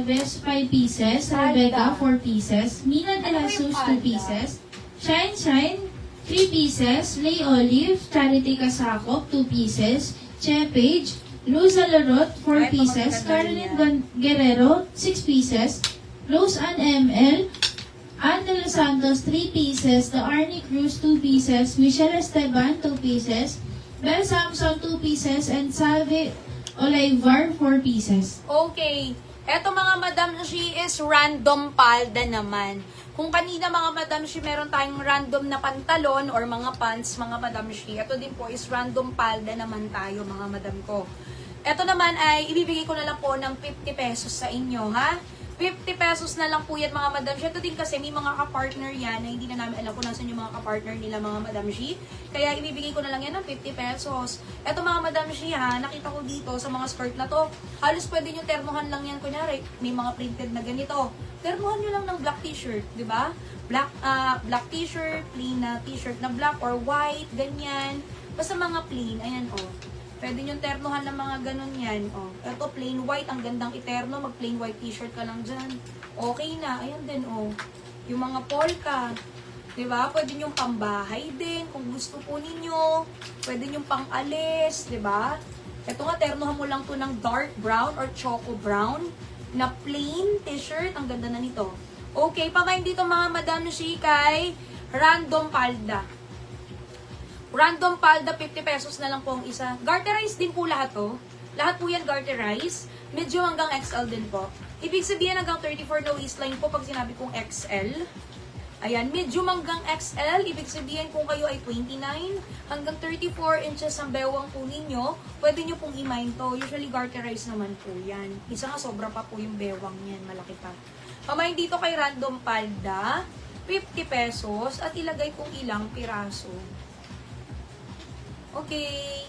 Nieves, 5 pieces. Rebecca, 4 pieces. Mina de Jesus, 2 pieces. Shine, 3 pieces. Lay Olive, Charity Kasakop, 2 pieces. Che Page, Luz Alarot, 4 pieces. Caroline Guerrero, 6 pieces. Rose Ann ML, Ann de los Santos, 3 pieces. The Arnie Cruz, 2 pieces. Michelle Esteban, 2 pieces. Belle Samson, 2 pieces. And Salve Olivar, 4 pieces. Okay. Eto mga madam, she is random palda naman. Kung kanina mga madam, she meron tayong random na pantalon or mga pants, mga madam, she. Ito din po is random palda naman tayo, mga madam ko. Ito naman ay ibibigay ko na lang po ng 50 pesos sa inyo, ha? 50 pesos na lang po yan mga madam shi. Ito din kasi may mga kapartner yan na hindi na namin alam kung nasan yung mga kapartner nila mga madam shi. Kaya ibibigay ko na lang yan ng 50 pesos. Ito mga madam shi ha, nakita ko dito sa mga skirt na to. Halos pwede nyo termohan lang yan. Kunyari, may mga printed na ganito. Termohan nyo lang ng black t-shirt, di ba? Black t-shirt, plain na t-shirt na black or white, ganyan. Basta mga plain, ayan o. Pwede nyo ternohan ng mga ganun yan. O, ito plain white, ang gandang iterno. Mag plain white t-shirt ka lang dyan. Okay na, ayan din o. Yung mga polka, diba? Pwede nyo pambahay din, kung gusto po ninyo. Pwede nyo pang-alis, diba? Ito nga, ternohan mo lang to ng dark brown or choco brown na plain t-shirt. Ang ganda na nito. Okay, pamain dito mga madam shi kay random palda. Random palda, 50 pesos na lang po ang isa. Garterize din po lahat to. Lahat po yan garterize. Medyo hanggang XL din po. Ibig sabihin hanggang 34 na waistline po pag sinabi kong XL. Ayan, medium hanggang XL. Ibig sabihin kung kayo ay 29 hanggang 34 inches ang bewang po ninyo, pwede nyo pong i-mine to. Usually garterize naman po yan. Isa nga sobra pa po yung bewang yan. Malaki pa. Pamain dito kay random palda, 50 pesos at ilagay kong ilang piraso. Okay.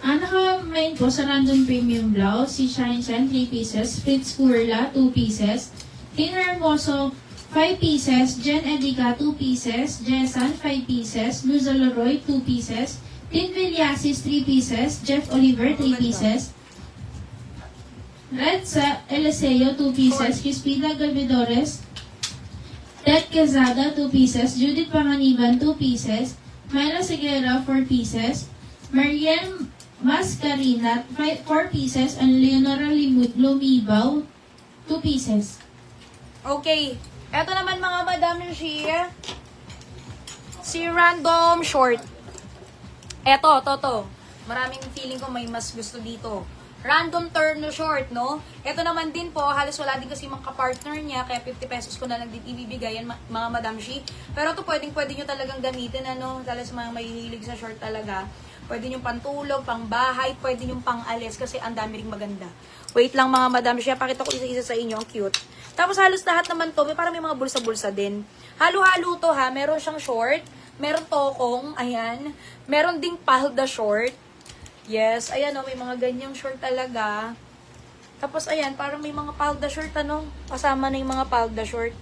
Naka-main po sa random premium blouse, si Shine 3 pieces, Fritz Kurla, 2 pieces, Tina Hermoso, 5 pieces, Jen Edica, 2 pieces, Jessan, 5 pieces, Luz Leroy, 2 pieces, Tin Villasis, 3 pieces, Jeff Oliver, 3 pieces, Red Eliseo, 2 pieces, Crispina Galvedores, Ted Quezada, 2 pieces. Judith Panganiban, 2 pieces. Myla Seguera, 4 pieces. Marian Mascarina, 4 pieces. And Leonora Lumibaw, 2 pieces. Okay. Eto naman mga madam shi, si random short. Eto, to. Maraming feeling ko may mas gusto dito. Random turn short, no? Ito naman din po, halos wala din kasi mga kapartner niya, kaya 50 pesos ko na lang din ibibigay yan, mga madam shi. Pero ito pwede nyo talagang gamitin, ano? Lalo sa mga mahihilig sa short talaga. Pwede nyo pantulog, pang bahay, pwede nyo pang alis, kasi ang dami ring maganda. Wait lang mga madam shi, pakita ko isa-isa sa inyo, ang cute. Tapos halos lahat naman to, parang may mga bulsa-bulsa din. Halo-halo to ha, meron siyang short, meron tokong, ayan. Meron ding palda short. Yes, ayan o, may mga ganyang short talaga. Tapos ayan, parang may mga palda short, ano? Kasama na yung mga palda short.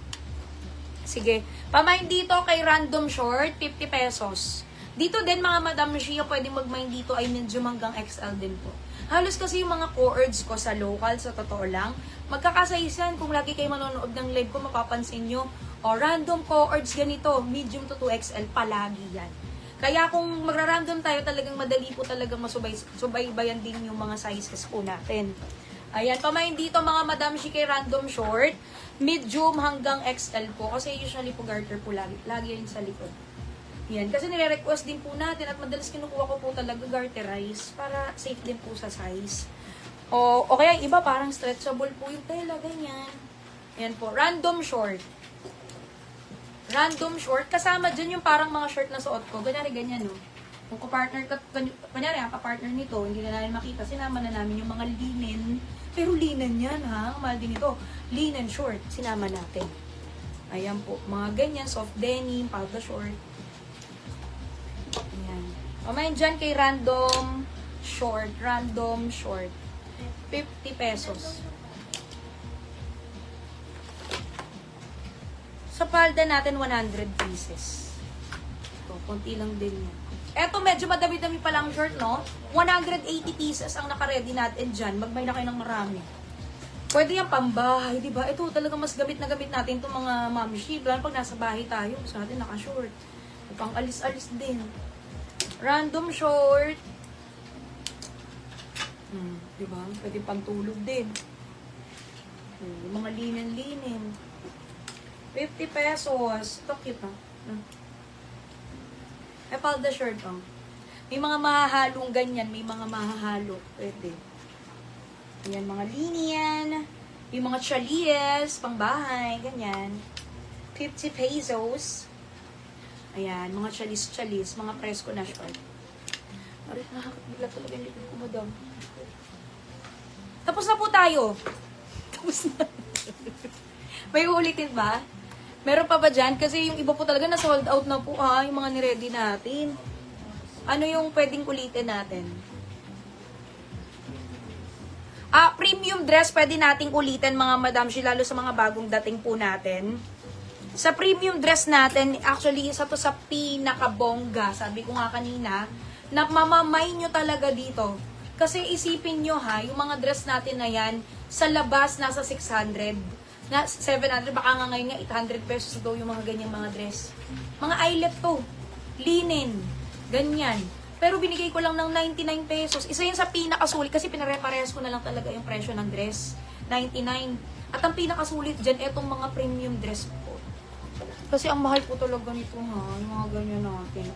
Sige. Pamain dito kay random short, 50 pesos. Dito din mga madam Shia, pwedeng mag-mine dito ay medium hanggang XL din po. Halos kasi yung mga co-ords ko sa local, sa totoo lang, magkakasaisan. Kung lagi kayo manonood ng live ko, mapapansin nyo, o random co-ords ganito, medium to 2XL, palagi yan. Kaya kung magra-random tayo, talagang madali po talagang masubaybayan din yung mga sizes po natin. Ayan, pamain dito mga madam shi kay random short, medium hanggang XL po. Kasi usually po garter po lagi yun sa likod. Yan, kasi nire-request din po natin at madalas kinukuha ko po talaga garterize para safe din po sa size. O kaya iba parang stretchable po yung tela, ganyan. Yan po, random short. Random short, kasama dyan yung parang mga short na suot ko. Ganyari, ganyan, no? Kung kapartner ka, kanyari, ang kapartner nito, hindi na namin makita, sinama na namin yung mga linen. Pero linen yan, ha? Mahal din ito. Linen short, sinama natin. Ayan po, mga ganyan, soft denim, palda short. Ayan. Pamain dyan kay random short, 50 pesos. Sa palda natin, 100 pieces. So, konti lang din yan. Eto, medyo madami-dami pa lang shirt, no? 180 pieces ang naka-ready natin dyan. Magmay na kayo ng marami. Pwede yan pambahay, di ba? Ito talaga mas gamit na gamit natin itong mga mamshi. Lalo pag nasa bahay tayo, gusto natin naka-short. Pang alis-alis din. Random short. Di ba? Pwede pang tulog din. Yung mga linen-linen. 50 pesos. Ito cute, ha? Palda shirt, oh. May mga mahahalong ganyan. May mga mahahalo. Pwede. Ayan, mga linian. Yung mga chalies, pang bahay, ganyan. 50 pesos. Ayan, mga chalies, mga presko na short. Aray, nakakabila talaga yung likod ko, madam. Tapos na po tayo. Tapos na. May uulitin ba? Meron pa ba dyan? Kasi yung iba po talaga na-sold out na po, ha? Yung mga niready natin. Ano yung pwedeng ulitin natin? Premium dress pwede nating ulitin, mga madam, lalo sa mga bagong dating po natin. Sa premium dress natin, actually, isa to sa pinakabongga. Sabi ko nga kanina, na mamamay nyo talaga dito. Kasi isipin nyo, ha, yung mga dress natin na yan, sa labas nasa 600, na 700, baka nga ngayon nga 800 pesos daw yung mga ganyang mga dress. Mga eyelet to, linen, ganyan. Pero binigay ko lang ng 99 pesos. Isa yun sa pinakasulit, kasi pinare-parehas ko na lang talaga yung presyo ng dress. 99. At ang pinakasulit dyan, etong mga premium dress po. Kasi ang mahal po talaga nito, ha, yung mga ganyan natin.